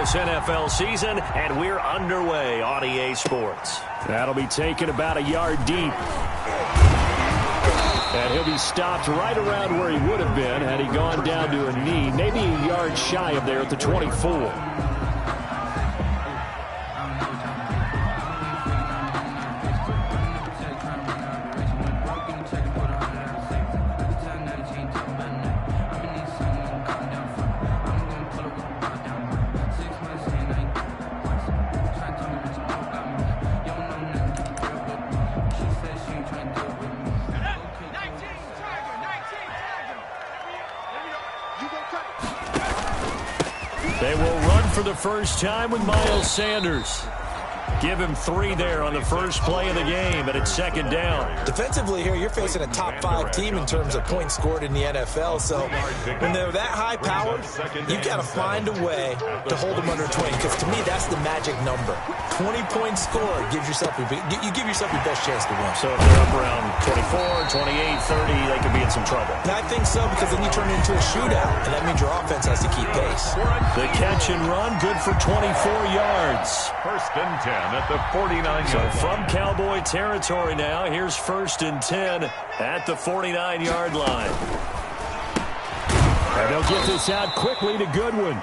this NFL season, and we're underway on EA Sports. That'll be taken about a yard deep. And he'll be stopped right around where he would have been had he gone down to a knee, maybe a yard shy of there at the 24. They will run for the first time with Miles Sanders. Give him 3 there on the first play of the game, and it's second down. Defensively here, you're facing a top-5 team in terms of points scored in the NFL. So when they're that high-powered, you've got to find a way to hold them under 20. Because to me, that's the magic number. 20 points scored gives yourself you give yourself your best chance to win. So if they're up around 24, 28, 30, they could be in some trouble. And I think so, because then you turn it into a shootout, and that means your offense has to keep pace. The catch and run, good for 24 yards. First and 10 at the 49-yard So line. from Cowboy territory now, here's first and 10 at the 49-yard line. And they'll get this out quickly to Goodwin.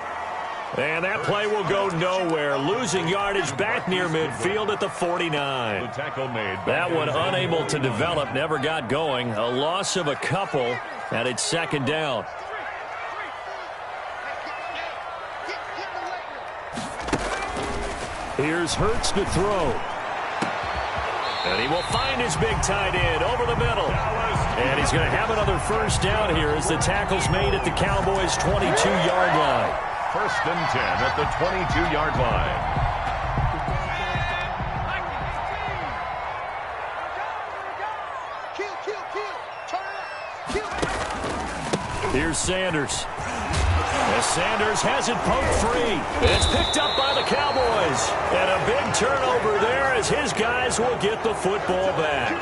And that play will go nowhere. Losing yardage back near midfield at the 49. The tackle made. That one unable to develop, never got going. A loss of a couple, and it's second down. Here's Hurts to throw. And he will find his big tight end over the middle. And he's going to have another first down here as the tackle's made at the Cowboys' 22-yard line. First and 10 at the 22-yard line. Here's Sanders. As Sanders has it poked free. It's picked up by the Cowboys. And a big turnover there as his guys will get the football back.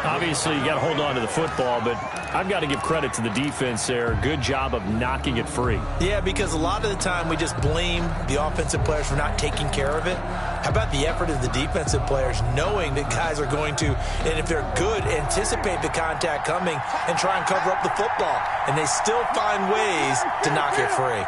Obviously, you got to hold on to the football, but I've got to give credit to the defense there. Good job of knocking it free. Yeah, because a lot of the time we just blame the offensive players for not taking care of it. How about the effort of the defensive players knowing that guys are going to, and if they're good, anticipate the contact coming and try and cover up the football. And they still find ways to knock it free.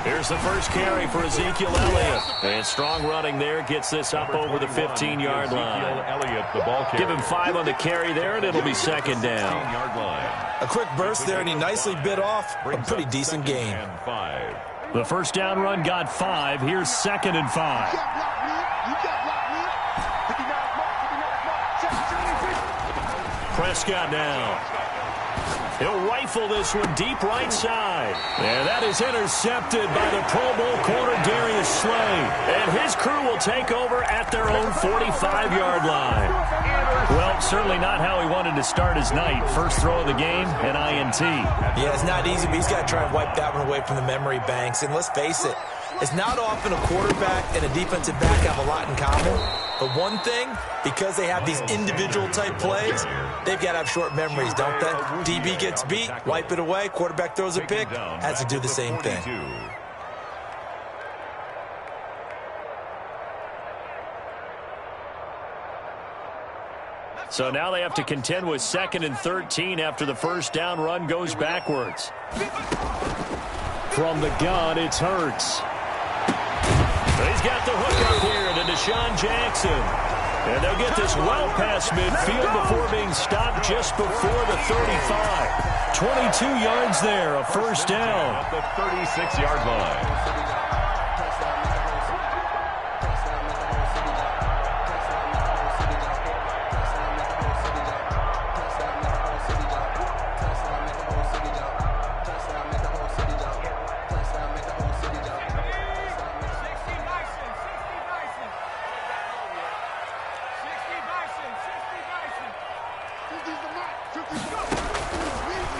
Here's the first carry for Ezekiel Elliott. And strong running there gets this up over the 15-yard line. Elliott, the ball carrier. Give him 5 on the carry there, and it'll be second down. 15-yard line. A quick burst there, and he nicely bit off a pretty decent gain. The first down run got 5. Here's second and 5. Prescott now. He'll rifle this one deep right side. And that is intercepted by the Pro Bowl corner Darius Slay. And his crew will take over at their own 45-yard line. Well, certainly not how he wanted to start his night. First throw of the game, an INT. Yeah, it's not easy, but he's got to try and wipe that one away from the memory banks. And let's face it, it's not often a quarterback and a defensive back have a lot in common. But one thing, because they have these individual type plays, they've got to have short memories, don't they? DB gets beat, wipe it away, quarterback throws a pick, has to do the same thing. So now they have to contend with second and 13 after the first down run goes backwards. From the gun, it's Hurts. He's got the hook up here to Deshaun Jackson. And they'll get this well past midfield before being stopped just before the 35. 22 yards there, a first down. At the 36-yard line.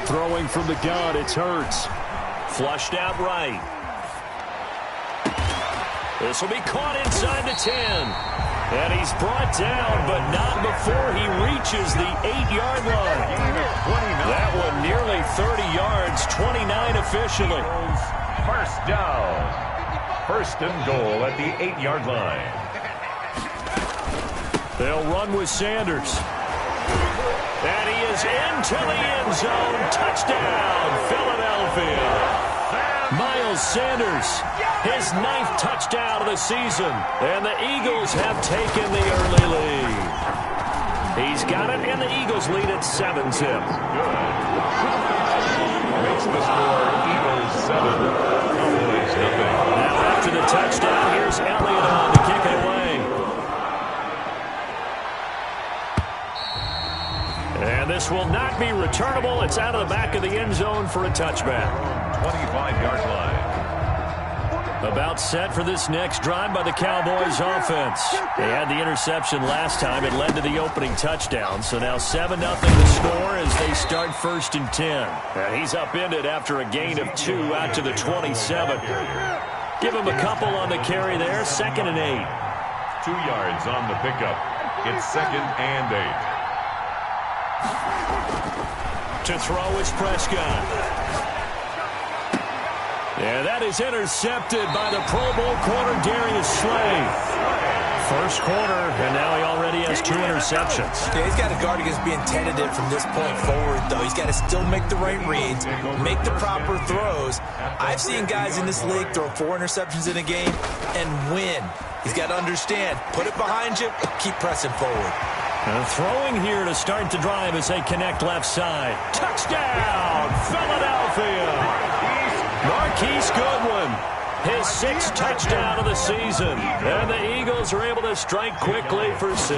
Throwing from the gun, it's Hurts. Flushed out right. This will be caught inside the 10. And he's brought down, but not before he reaches the 8-yard line. That one nearly 30 yards. it's 29 officially. First down. First and goal at the 8-yard line. They'll run with Sanders. And he is into the end zone. Touchdown, Philadelphia. Miles Sanders, his 9th touchdown of the season. And the Eagles have taken the early lead. He's got it, and the Eagles lead at 7-zip. Good. Makes the score Eagles 7, Cowboys nothing. Now after the touchdown, here's Elliott on to kick it away. And this will not be returnable. It's out of the back of the end zone for a touchback. 25-yard line. About set for this next drive by the Cowboys offense. They had the interception last time. It led to the opening touchdown. So now 7-0 the score as they start 1st and 10. And he's upended after a gain of 2 out to the 27. Give him a couple on the carry there. 2nd and 8. 2 yards on the pickup. It's 2nd and 8. To throw is Prescott. Yeah, that is intercepted by the Pro Bowl corner, Darius Slay. First quarter, and now he already has 2 interceptions. Yeah, he's got to guard against being tentative from this point forward, though. He's got to still make the right reads, make the proper throws. I've seen guys in this league throw 4 interceptions in a game and win. He's got to understand, put it behind you, keep pressing forward. Throwing here to start the drive as they connect left side. Touchdown, Philadelphia! Marquise Goodwin, his 6th touchdown of the season. And the Eagles are able to strike quickly for 6.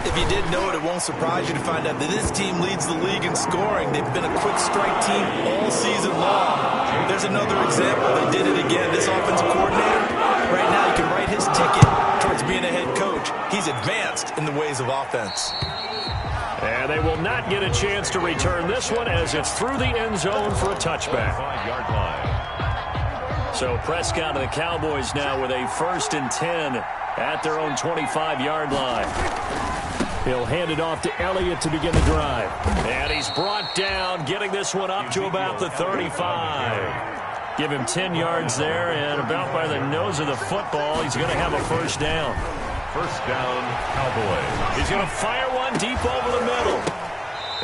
If you didn't know it, it won't surprise you to find out that this team leads the league in scoring. They've been a quick strike team all season long. There's another example. They did it again. This offensive coordinator, right now you can write his ticket towards being a head coach. He's advanced in the ways of offense. And they will not get a chance to return this one as it's through the end zone for a touchback. 5-yard line. So Prescott and the Cowboys now with a 1st and 10 at their own 25-yard line. He'll hand it off to Elliott to begin the drive. And he's brought down, getting this one up to about the 35. Give him 10 yards there, and about by the nose of the football, he's going to have a 1st down. First down, Cowboys. He's going to fire one deep over the middle.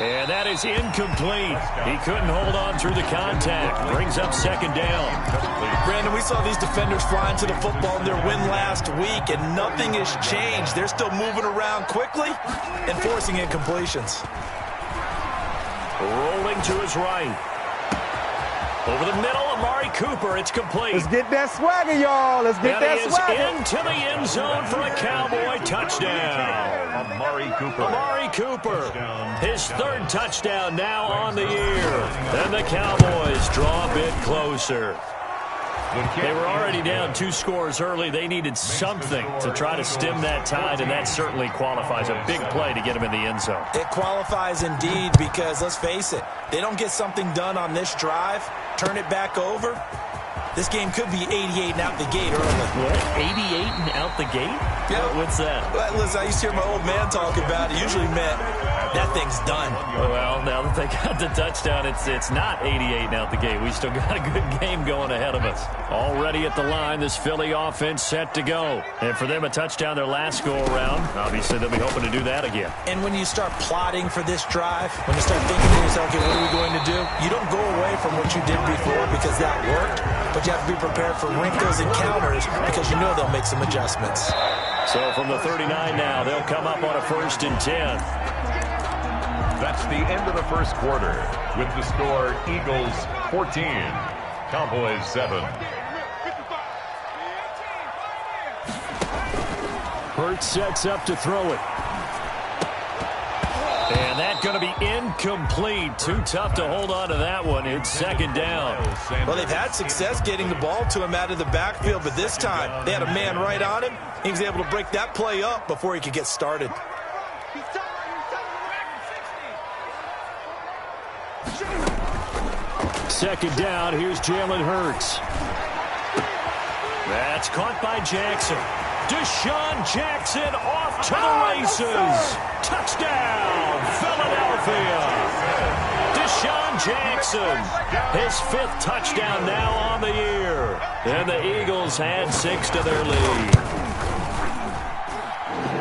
And that is incomplete. He couldn't hold on through the contact. Brings up 2nd down. Brandon, we saw these defenders fly into the football in their win last week, and nothing has changed. They're still moving around quickly and forcing incompletions. Rolling to his right. Over the middle, Amari Cooper. It's complete. Let's get that swagger, y'all. Let's get that swagger. And he is into the end zone for a Cowboy touchdown. Amari Cooper. Amari Cooper. His 3rd touchdown now on the year. And the Cowboys draw a bit closer. They were already down 2 scores early. They needed something to try to stem that tide, and that certainly qualifies. A big play to get them in the end zone. It qualifies indeed because, let's face it, they don't get something done on this drive, turn it back over, this game could be 88 and out the gate early. What? 88 and out the gate? Yeah. What's that? Well, listen, I used to hear my old man talk about it. Usually meant that thing's done. Well, now that they got the touchdown, it's not 88 and out the gate. We still got a good game going ahead of us. Already at the line, this Philly offense set to go. And for them, a touchdown their last go-around. Obviously, they'll be hoping to do that again. And when you start plotting for this drive, when you start thinking to yourself, okay, what are we going to do? You don't go away from what you did before because that worked, but you have to be prepared for wrinkles and counters because you know they'll make some adjustments. So from the 39 now, they'll come up on a 1st and 10. That's the end of the first quarter with the score Eagles 14, Cowboys 7. Hurts sets up to throw it. And that's going to be incomplete. Too tough to hold on to that one. It's 2nd down. Well, they've had success getting the ball to him out of the backfield, but this time they had a man right on him. He was able to break that play up before he could get started. Second down, here's Jalen Hurts. That's caught by Jackson. Deshaun Jackson off to the races. Touchdown, Philadelphia. Deshaun Jackson, his 5th touchdown now on the year. And the Eagles add 6 to their lead.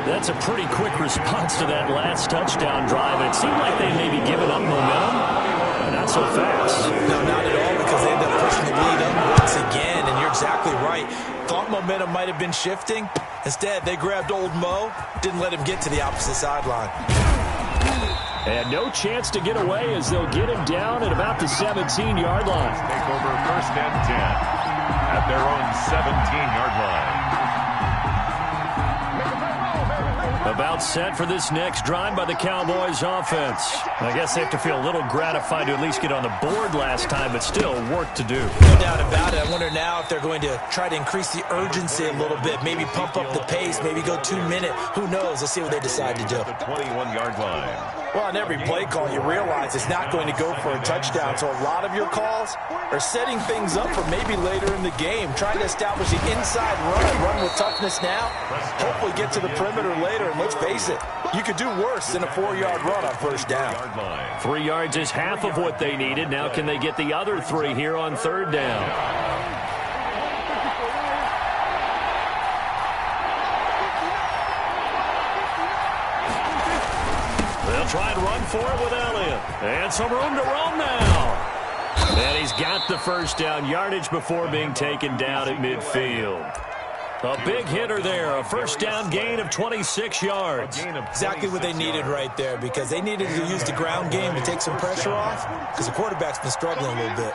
That's a pretty quick response to that last touchdown drive. It seemed like they may be giving up momentum. Not so fast. No, not at all, because they end up pushing the lead up once again, and you're exactly right. Thought momentum might have been shifting. Instead, they grabbed old Mo, didn't let him get to the opposite sideline. And no chance to get away as they'll get him down at about the 17-yard line. Take over 1st and 10 at their own 17-yard line. About set for this next drive by the Cowboys offense. I guess they have to feel a little gratified to at least get on the board last time, but still work to do. No doubt about it. I wonder now if they're going to try to increase the urgency a little bit, maybe pump up the pace, maybe go 2-minute. Who knows? Let's see what they decide to do. The 21-yard line. Well, on every play call, you realize it's not going to go for a touchdown, so a lot of your calls are setting things up for maybe later in the game, trying to establish the inside run with toughness now, hopefully get to the perimeter later, and let's face it, you could do worse than a 4-yard run on 1st down. 3 yards is half of what they needed. Now can they get the other 3 here on 3rd down? They'll try and run for it with Elliott. And some room to roam now. And he's got the 1st down yardage before being taken down at midfield. A big hitter there, a 1st down gain of 26 yards. Exactly what they needed right there, because they needed to use the ground game to take some pressure off, because the quarterback's been struggling a little bit.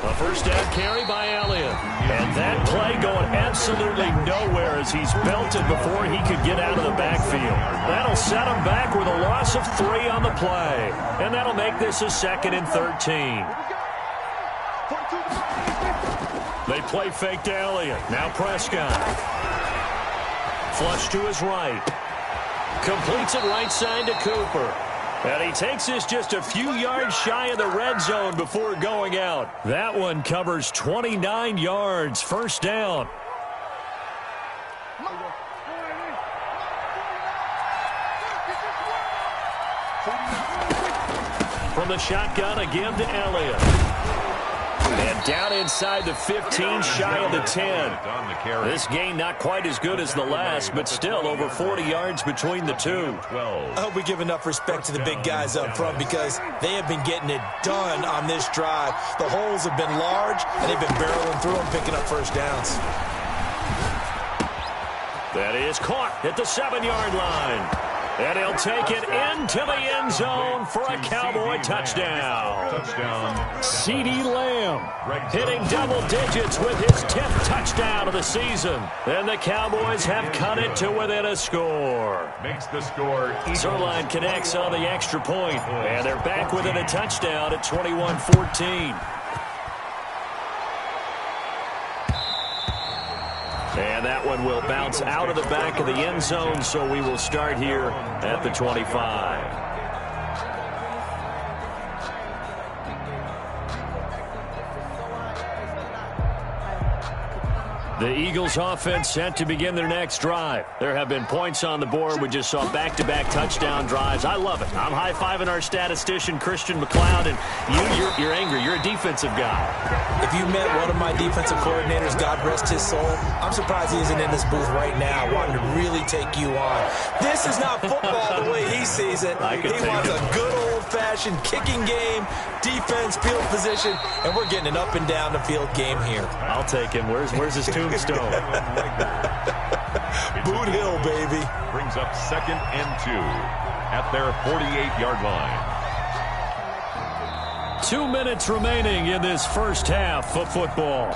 A 1st down carry by Elliott. And that play going absolutely nowhere as he's belted before he could get out of the backfield. That'll set him back with a loss of 3 on the play. And that'll make this a 2nd and 13. They play fake to Elliott. Now Prescott. Flush to his right. Completes it right side to Cooper. And he takes this just a few yards shy of the red zone before going out. That one covers 29 yards. 1st down. From the shotgun again to Elliott. And down inside the 15, shy of the 10. This gain not quite as good as the last, but still over 40 yards between the two. I hope we give enough respect to the big guys up front, because they have been getting it done on this drive. The holes have been large, and they've been barreling through them, picking up 1st downs. That is caught at the 7-yard line. And he'll take it into the end zone for a Cowboy touchdown. CeeDee Lamb hitting double digits with his 10th touchdown of the season. And the Cowboys have cut it to within a score. Makes the score. Zerline connects on the extra point. And they're back within a touchdown at 21-14. And that one will bounce out of the back of the end zone, so we will start here at the 25. The Eagles offense set to begin their next drive. There have been points on the board. We just saw back-to-back touchdown drives. I love it. I'm high-fiving our statistician, Christian McLeod, and you're angry. You're a defensive guy. If you met one of my defensive coordinators, God rest his soul, I'm surprised he isn't in this booth right now wanting to really take you on. This is not football the way he sees it. He wants a good old-fashioned kicking game, defense, field position, and we're getting an up-and-down-the-field game here. I'll take him. Where's his tombstone? Boot Hill, baby. Brings up 2nd and 2 at their 48-yard line. 2 minutes remaining in this first half of football.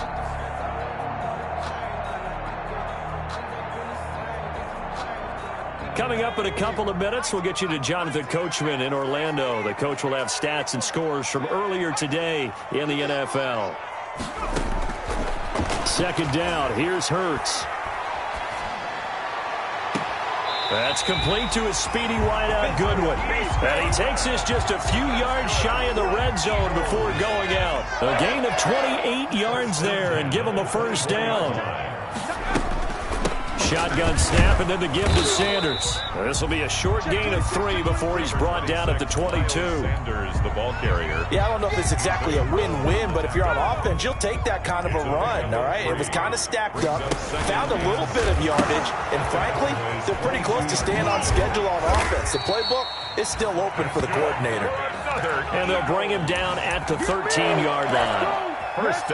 Coming up in a couple of minutes, we'll get you to Jonathan Coachman in Orlando. The coach will have stats and scores from earlier today in the NFL. 2nd down. Here's Hurts. That's complete to his speedy wideout Goodwin. And he takes this just a few yards shy of the red zone before going out. A gain of 28 yards there and give him a 1st down. shotgun snap and then the give to Sanders. This will be a short gain of 3 before he's brought down at the 22. Sanders, the ball carrier. Yeah, I don't know if it's exactly a win-win, but if you're on offense, you'll take that kind of a run, all right? It was kind of stacked up, found a little bit of yardage, and frankly, they're pretty close to staying on schedule on offense. The playbook is still open for the coordinator. And they'll bring him down at the 13-yard line.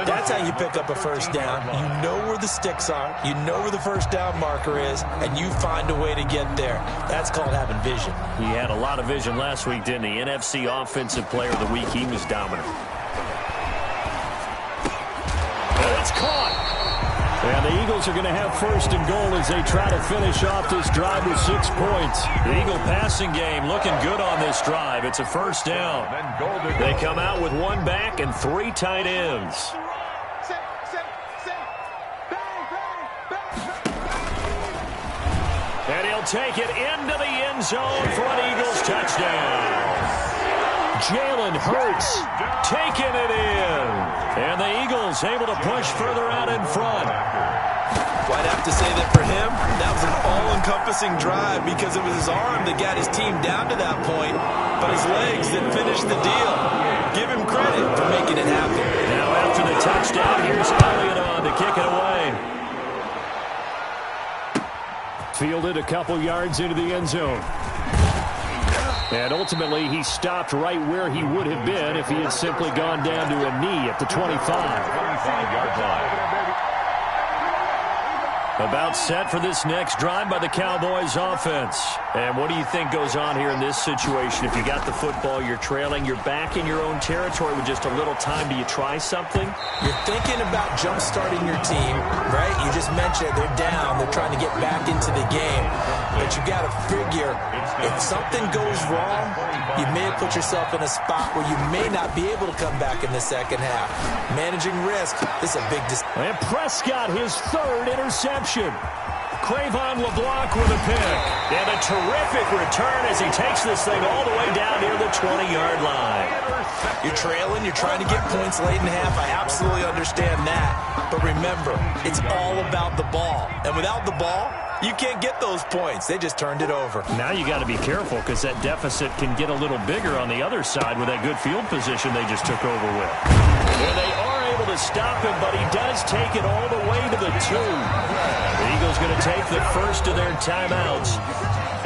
That's how you pick up a first down. You know where the sticks are. You know where the first down marker is, and you find a way to get there. That's called having vision. He had a lot of vision last week, didn't he? NFC Offensive Player of the Week. He was dominant. And it's caught. And the Eagles are going to have first and goal as they try to finish off this drive with 6 points. The Eagle passing game looking good on this drive. It's a first down. They come out with 1 back and 3 tight ends. And he'll take it into the end zone for an Eagles touchdown. Jalen Hurts taking it in. And the Eagles able to push further out in front. Well, I'd have to say that for him, that was an all-encompassing drive because it was his arm that got his team down to that point, but his legs that finished the deal. Give him credit for making it happen. Now after the touchdown, here's Elliott on to kick it away. Fielded a couple yards into the end zone. And ultimately, he stopped right where he would have been if he had simply gone down to a knee at the 25-yard line. About set for this next drive by the Cowboys offense. And what do you think goes on here in this situation? If you got the football, you're trailing, you're back in your own territory with just a little time. Do you try something? You're thinking about jump-starting your team, right? You just mentioned they're down. They're trying to get back into the game. But you got to figure if something goes wrong, you may have put yourself in a spot where you may not be able to come back in the second half. Managing risk is a big decision. And Prescott, his 3rd interception. Crayvon LeBlanc with a pick. And a terrific return as he takes this thing all the way down near the 20-yard line. You're trailing. You're trying to get points late in half. I absolutely understand that. But remember, it's all about the ball. And without the ball, you can't get those points. They just turned it over. Now you got to be careful because that deficit can get a little bigger on the other side with that good field position they just took over with. And they are able to stop him, but he does take it all the way to the 2. The Eagles going to take the first of their timeouts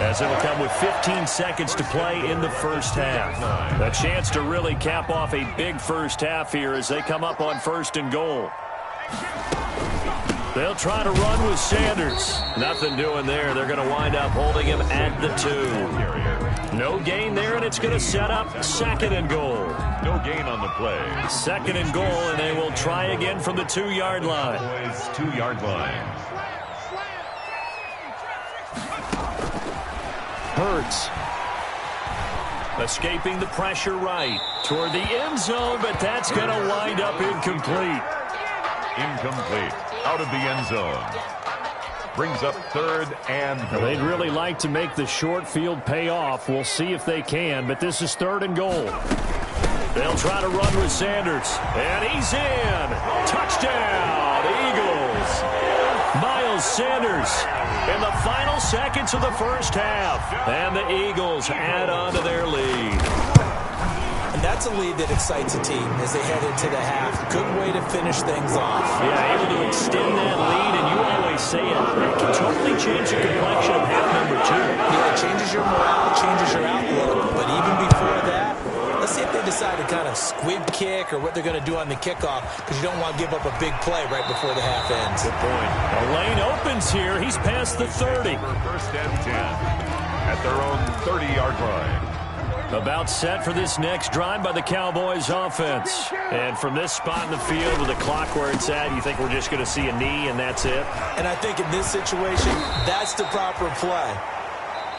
as it'll come with 15 seconds to play in the first half. A chance to really cap off a big first half here as they come up on first and goal. They'll try to run with Sanders. Nothing doing there. They're going to wind up holding him at the 2. No gain there, and it's going to set up 2nd and goal. No gain on the play. 2nd and goal, and they will try again from the 2-yard line. 2-yard line. Hurts. Escaping the pressure right toward the end zone, but that's going to wind up incomplete. Incomplete. Out of the end zone. Brings up 3rd and goal. They'd really like to make the short field pay off. We'll see if they can, but this is 3rd and goal. They'll try to run with Sanders. And he's in. Touchdown, Eagles. Miles Sanders in the final seconds of the first half. And the Eagles add on to their lead. And that's a lead that excites a team as they head into the half. Good way to finish things off. Yeah, able to extend that lead, and you always say it can totally change the complexion of half number 2. Yeah, it changes your morale, changes your outlook. But even before that, let's see if they decide to kind of squib kick or what they're going to do on the kickoff, because you don't want to give up a big play right before the half ends. Good point. A lane opens here. He's past the 30. First and 10 at their own 30-yard line. About set for this next drive by the Cowboys offense. And from this spot in the field with the clock where it's at, you think we're just going to see a knee and that's it? And I think in this situation, that's the proper play.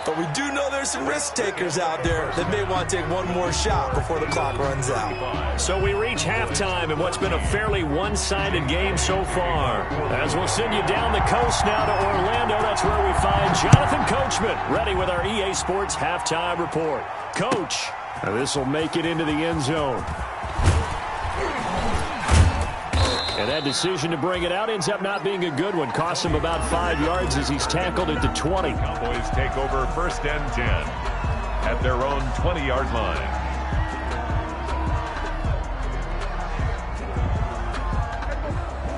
But we do know there's some risk takers out there that may want to take one more shot before the clock runs out. So we reach halftime in what's been a fairly one-sided game so far. As we'll send you down the coast now to Orlando, that's where we find Jonathan Coachman, ready with our EA Sports Halftime Report. Coach, this will make it into the end zone. And that decision to bring it out ends up not being a good one. Cost him about 5 yards as he's tackled at the 20. Cowboys take over 1st and 10 at their own 20-yard line.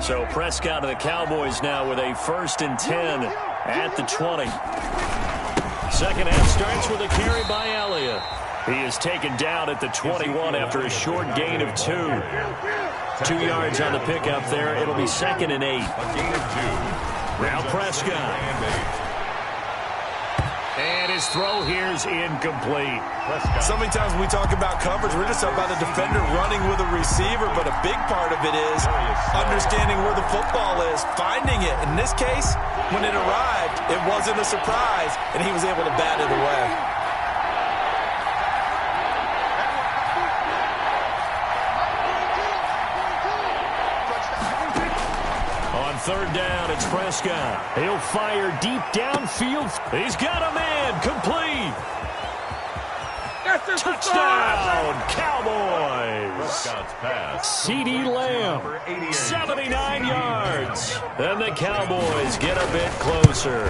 So Prescott and the Cowboys now with a 1st and 10 at the 20. Second half starts with a carry by Elliott. He is taken down at the 21 after a short gain of 2. 2 yards on the pickup there. It'll be 2nd and 8. Now Prescott. And his throw here is incomplete. So many times when we talk about coverage, we're just talking about a defender running with a receiver, but a big part of it is understanding where the football is, finding it. In this case, when it arrived, it wasn't a surprise, and he was able to bat it away. On 3rd down, it's Prescott. He'll fire deep downfield. He's got a man. Complete. Touchdown, Cowboys. Prescott's pass. CeeDee Lamb, 79 yards. And the Cowboys get a bit closer.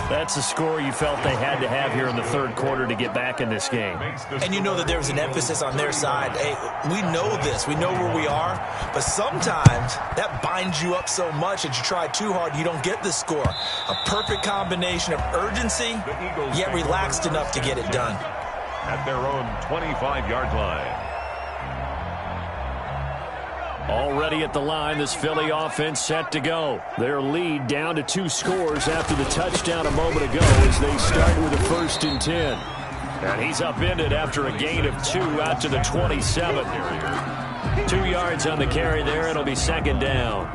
That's a score you felt they had to have here in the 3rd quarter to get back in this game. And you know that there was an emphasis on their side. Hey, we know this. We know where we are. But sometimes that binds you up so much that you try too hard, you don't get the score. A perfect combination of urgency, yet relaxed enough to get it done. At their own 25-yard line. Already at the line, this Philly offense set to go. Their lead down to 2 scores after the touchdown a moment ago as they start with a 1st and 10. And he's upended after a gain of 2 out to the 27. 2 yards on the carry there. It'll be 2nd down.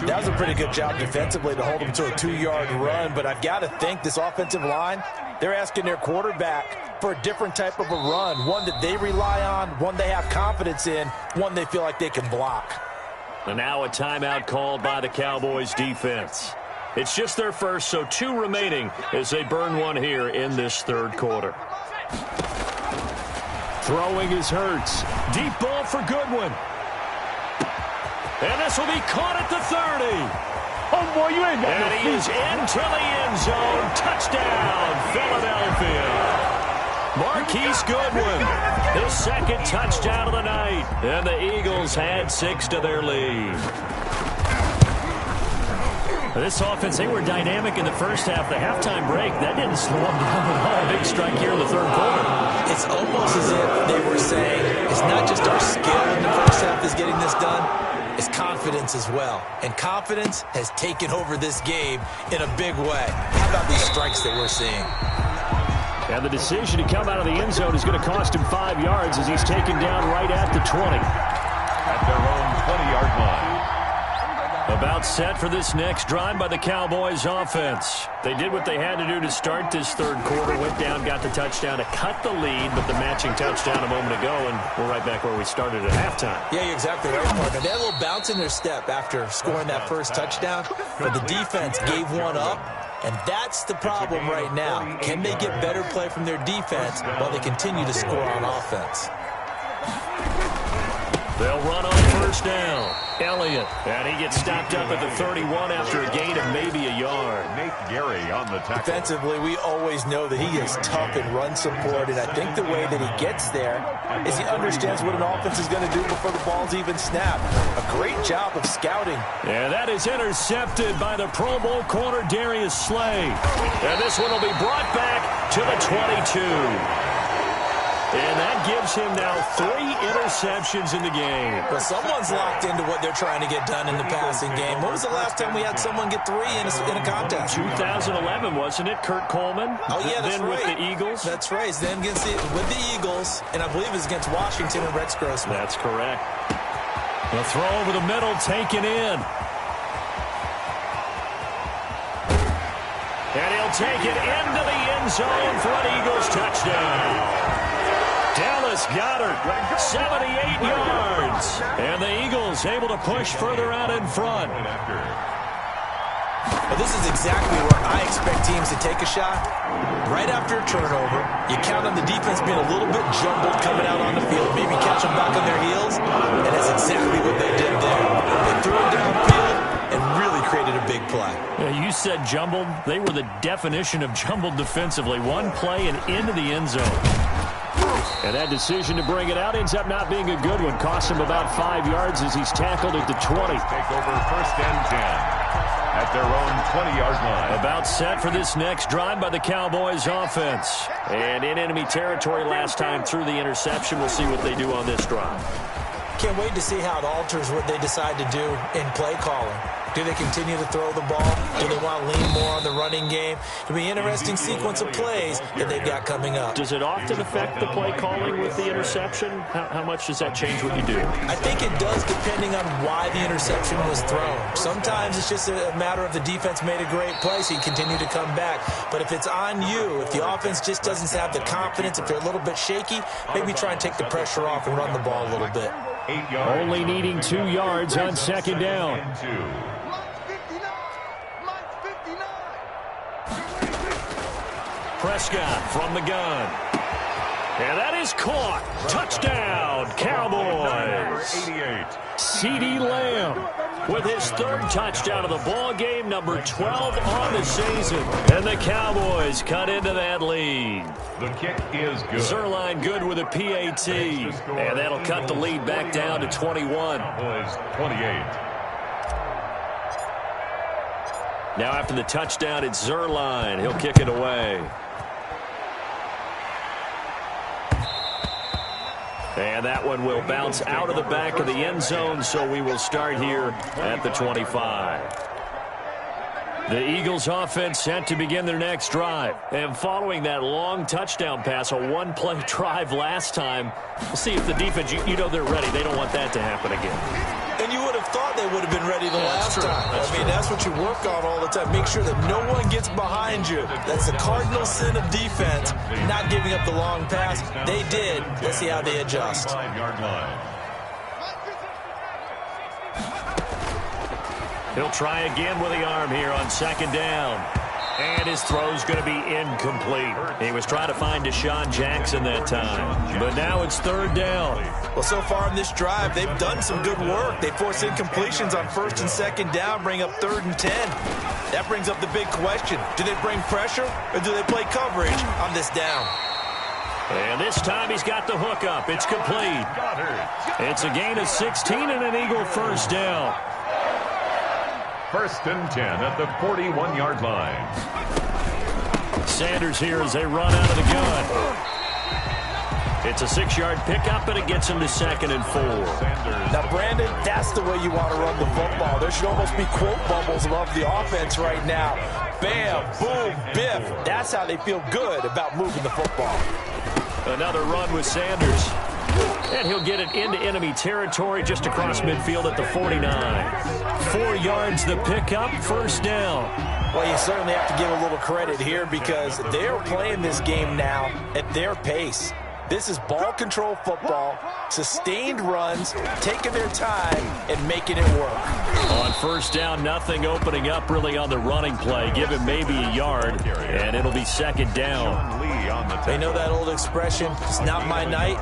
That was a pretty good job defensively to hold them to a 2-yard run, but I've got to think this offensive line, they're asking their quarterback for a different type of a run, one that they rely on, one they have confidence in, one they feel like they can block. And now a timeout called by the Cowboys defense. It's just their first, so 2 remaining as they burn one here in this 3rd quarter. Throwing is Hurts. Deep ball for Goodwin. And this will be caught at the 30. Oh, boy, you ain't got and no he is into the end zone. Touchdown, Philadelphia. Marquise Goodwin, his 2nd touchdown of the night. And the Eagles had 6 to their lead. This offense, they were dynamic in the first half. The halftime break, that didn't slow them down at all. Big strike here in the 3rd quarter. It's almost as if they were saying, it's not just our skill in the first half that's getting this done, it's confidence as well. And confidence has taken over this game in a big way. How about these strikes that we're seeing? And the decision to come out of the end zone is going to cost him 5 yards as he's taken down right at the 20. At their own 20-yard line. About set for this next drive by the Cowboys offense. They did what they had to do to start this 3rd quarter. Went down, got the touchdown to cut the lead, but the matching touchdown a moment ago, and we're right back where we started at halftime. Yeah, you're exactly right, partner. They had a little bounce in their step after scoring that first touchdown, but the defense gave one up, and that's the problem right now. Can they get better play from their defense while they continue to score on offense? They'll run on 1st down. Elliott, and he gets stopped up at the 31 after a gain of maybe a yard. Nate Gary on the tackle. Defensively, we always know that he is tough in run support, and I think the way that he gets there is he understands what an offense is going to do before the ball's even snapped. A great job of scouting. And that is intercepted by the Pro Bowl corner Darius Slay. And this one will be brought back to the 22. And that gives him now 3 interceptions in the game. Well, someone's locked into what they're trying to get done in the passing game. When was the last time we had someone get 3 in a contest? 2011, wasn't it? Kurt Coleman? Oh, yeah, that's then right. With the Eagles? That's right. It's then with the Eagles, and I believe it's against Washington and Rex Grossman. That's correct. The throw over the middle, taken in. And he'll take it into the end zone for an Eagles touchdown. Dallas Goedert, 78 yards. And the Eagles able to push further out in front. Well, this is exactly where I expect teams to take a shot. Right after a turnover, you count on the defense being a little bit jumbled coming out on the field, maybe catch them back on their heels, and that's exactly what they did there. They threw it downfield and really created a big play. Yeah, you said jumbled. They were the definition of jumbled defensively. One play and into the end zone. And that decision to bring it out ends up not being a good one. Cost him about 5 yards as he's tackled at the 20. Take over 1st and 10 at their own 20-yard line. About set for this next drive by the Cowboys offense. And in enemy territory last time through the interception. We'll see what they do on this drive. Can't wait to see how it alters what they decide to do in play calling. Do they continue to throw the ball? Do they want to lean more on the running game? It'll be an interesting sequence of plays that they've got coming up. Does it often affect the play calling with the interception? How much does that change what you do? I think it does depending on why the interception was thrown. Sometimes it's just a matter of the defense made a great play, so you continue to come back. But if it's on you, if the offense just doesn't have the confidence, if they're a little bit shaky, maybe try and take the pressure off and run the ball a little bit. 8 yards. Only needing 2 yards on 2nd down. Prescott from the gun. And that is caught. Touchdown, Cowboys. CeeDee Lamb with his 3rd touchdown of the ball game, number 12 on the season. And the Cowboys cut into that lead. The kick is good. Zerline good with a PAT. And that'll cut the lead back down to 21. Cowboys 28. Now after the touchdown, it's Zerline. He'll kick it away. And that one will bounce out of the back of the end zone, so we will start here at the 25. The Eagles offense set to begin their next drive. And following that long touchdown pass, a one-play drive last time, we'll see if the defense, you know they're ready. They don't want that to happen again. And you would have thought they would have been ready the last time. I mean, that's what you work on all the time. Make sure that no one gets behind you. That's the cardinal sin of defense, not giving up the long pass. They did. Let's see how they adjust. 5-yard line. He'll try again with the arm here on 2nd down. And his throw's going to be incomplete. He was trying to find Deshaun Jackson that time. But now it's 3rd down. Well, so far in this drive, they've done some good work. They force incompletions on 1st and 2nd down, bring up 3rd and 10. That brings up the big question. Do they bring pressure or do they play coverage on this down? And this time he's got the hook up. It's complete. It's a gain of 16 and an Eagle 1st down. 1st and 10 at the 41-yard line. Sanders here as they run out of the gun. It's a 6-yard pickup, and it gets him to 2nd and 4. Now, Brandon, that's the way you want to run the football. There should almost be quote bubbles above the offense right now. Bam, boom, biff. That's how they feel good about moving the football. Another run with Sanders. And he'll get it into enemy territory just across midfield at the 49. 4 yards the pickup, 1st down. Well, you certainly have to give a little credit here because they're playing this game now at their pace. This is ball control football, sustained runs, taking their time, and making it work. On 1st down, nothing opening up really on the running play. Give him maybe a yard, and it'll be 2nd down. They know that old expression, it's not my night.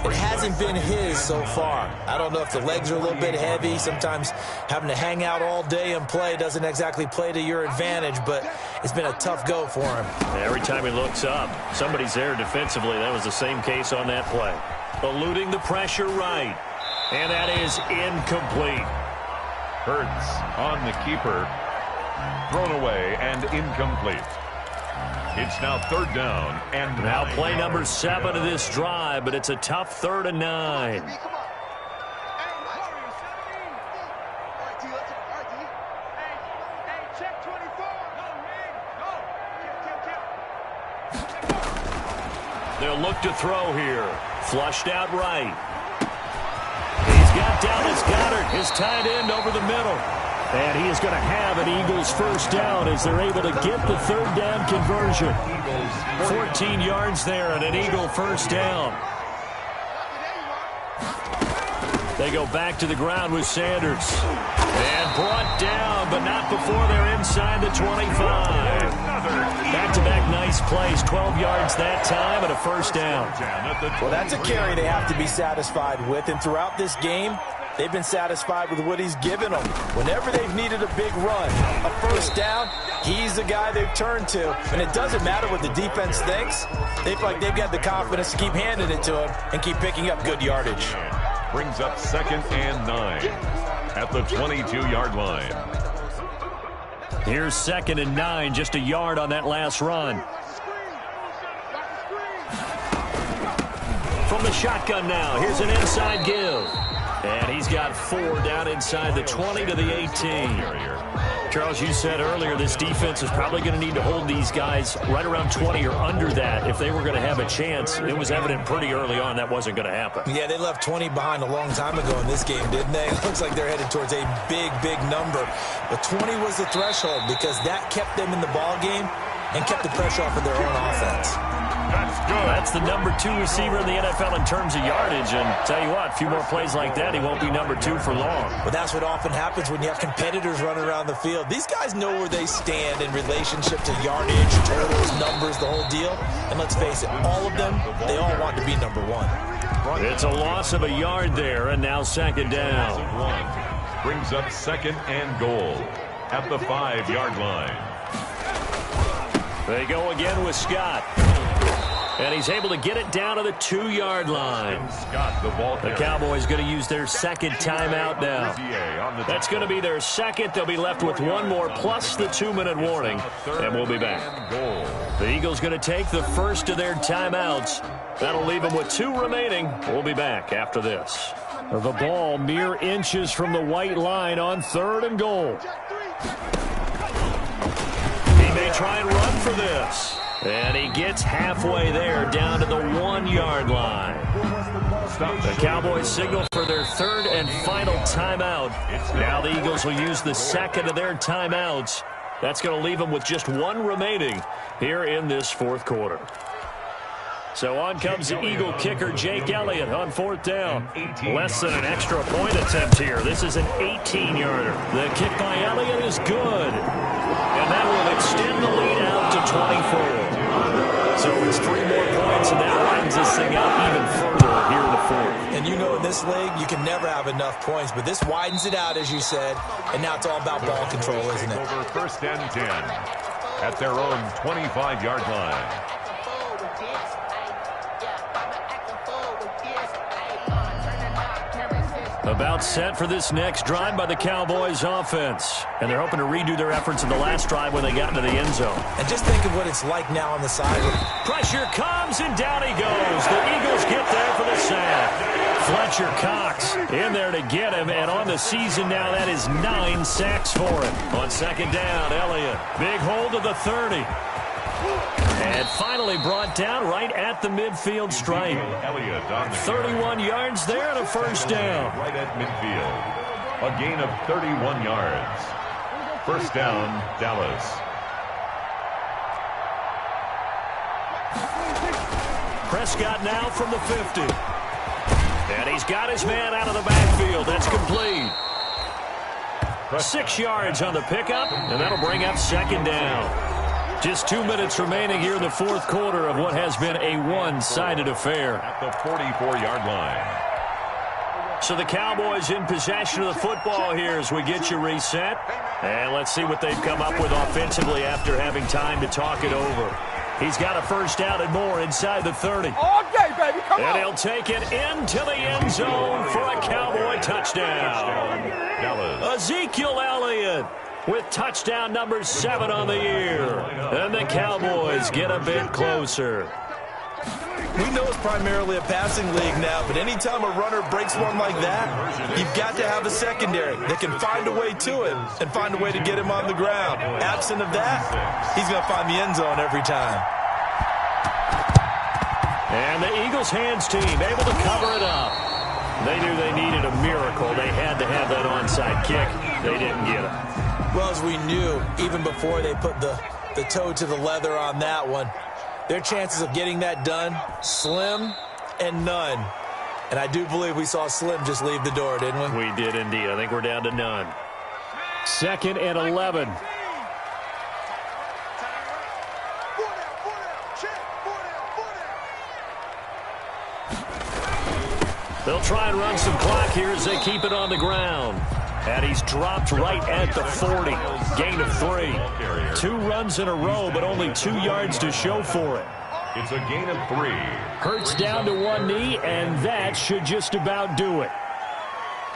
It hasn't been his so far. I don't know if the legs are a little bit heavy. Sometimes having to hang out all day and play doesn't exactly play to your advantage, but it's been a tough go for him. Every time he looks up, somebody's there defensively. That was the same case on that play. Eluding the pressure right. And that is incomplete. Hurts on the keeper. Thrown away and incomplete. It's now 3rd down and now play number 7 of this drive, but it's a tough 3rd and 9. They'll look to throw here. Flushed out right. He's got Dallas Goedert, his tight end, over the middle. And he is going to have an Eagles 1st down as they're able to get the 3rd down conversion. 14 yards there and an Eagle 1st down. They go back to the ground with Sanders. And brought down, but not before they're inside the 25. Back-to-back nice plays, 12 yards that time and a first down. Well, that's a carry they have to be satisfied with, and throughout this game, they've been satisfied with what he's given them. Whenever they've needed a big run, a first down, he's the guy they've turned to. And it doesn't matter what the defense thinks. They feel like they've got the confidence to keep handing it to him and keep picking up good yardage. Brings up 2nd and 9 at the 22-yard line. Here's 2nd and 9, just a yard on that last run. From the shotgun now, here's an inside give. And he's got 4 down inside the 20 to the 18. Charles, you said earlier this defense is probably going to need to hold these guys right around 20 or under that if they were going to have a chance. It was evident pretty early on that wasn't going to happen. Yeah, they left 20 behind a long time ago in this game, didn't they? It looks like they're headed towards a big, big number. But 20 was the threshold because that kept them in the ball game and kept the pressure off of their own offense. That's the number 2 receiver in the NFL in terms of yardage. And tell you what, a few more plays like that, he won't be number 2 for long. But that's what often happens when you have competitors running around the field. These guys know where they stand in relationship to yardage, totals, numbers, the whole deal. And let's face it, all of them, they all want to be number 1. It's a loss of a yard there, and now 2nd down. Brings up 2nd and goal at the 5-yard line. They go again with Scott. And he's able to get it down to the 2-yard line. The Cowboys going to use their 2nd timeout now. That's going to be their 2nd. They'll be left with 1 more plus the 2-minute warning. And we'll be back. The Eagles going to take the first of their timeouts. That'll leave them with 2 remaining. We'll be back after this. The ball mere inches from the white line on 3rd and goal. He may try and run for this. And he gets halfway there, down to the 1-yard line. The Cowboys signal for their 3rd and final timeout. Now the Eagles will use the 2nd of their timeouts. That's going to leave them with just 1 remaining here in this 4th quarter. So on comes the Eagle kicker, Jake Elliott, on 4th down. Less than an extra point attempt here. This is an 18-yarder. The kick by Elliott is good. And that will extend the lead out to 24. So it's 3 more points, and that widens this thing out even further here in the 4th. And you know in this league, you can never have enough points, but this widens it out, as you said, and now it's all about ball control, isn't it? Over 1st and 10 at their own 25-yard line. About set for this next drive by the Cowboys offense. And they're hoping to redo their efforts in the last drive when they got into the end zone. And just think of what it's like now on the sideline. Pressure comes, and down he goes. The Eagles get there for the sack. Fletcher Cox in there to get him, and on the season now, that is 9 sacks for him. On 2nd down, Elliott. Big hold of the 30. And finally brought down right at the midfield stripe. 31 yards there and a first down. Right at midfield. A gain of 31 yards. First down, Dallas. Prescott now from the 50. And he's got his man out of the backfield. That's complete. 6 yards on the pickup, and that'll bring up 2nd down. Just 2 minutes remaining here in the 4th quarter of what has been a one-sided affair. At the 44-yard line. So the Cowboys in possession of the football here as we get you reset. And let's see what they've come up with offensively after having time to talk it over. He's got a first down and more inside the 30. All day, baby. Come on. And he'll take it into the end zone for a Cowboy touchdown. Ezekiel Elliott with touchdown number 7 on the year. And the Cowboys get a bit closer. We know it's primarily a passing league now, but anytime a runner breaks one like that, you've got to have a secondary that can find a way to him and find a way to get him on the ground. Absent of that, he's going to find the end zone every time. And the Eagles hands team able to cover it up. They knew they needed a miracle. They had to have that onside kick. They didn't get it. Well, as we knew, even before they put the toe to the leather on that one, their chances of getting that done, slim and none. And I do believe we saw Slim just leave the door, didn't we? We did indeed. I think we're down to none. 2nd and 11. They'll try and run some clock here as they keep it on the ground. And he's dropped right at the 40. Gain of 3. 2 runs in a row, but only 2 yards to show for it. It's a gain of 3. Hurts down to one knee, and that should just about do it.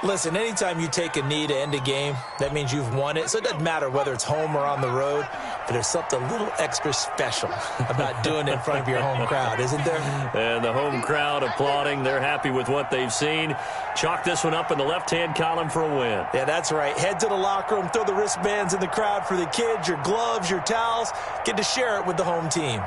Listen, anytime you take a knee to end a game, that means you've won it. So it doesn't matter whether it's home or on the road, but there's something a little extra special about doing it in front of your home crowd, isn't there? And the home crowd applauding. They're happy with what they've seen. Chalk this one up in the left-hand column for a win. Yeah, that's right. Head to the locker room, throw the wristbands in the crowd for the kids, your gloves, your towels. Get to share it with the home team.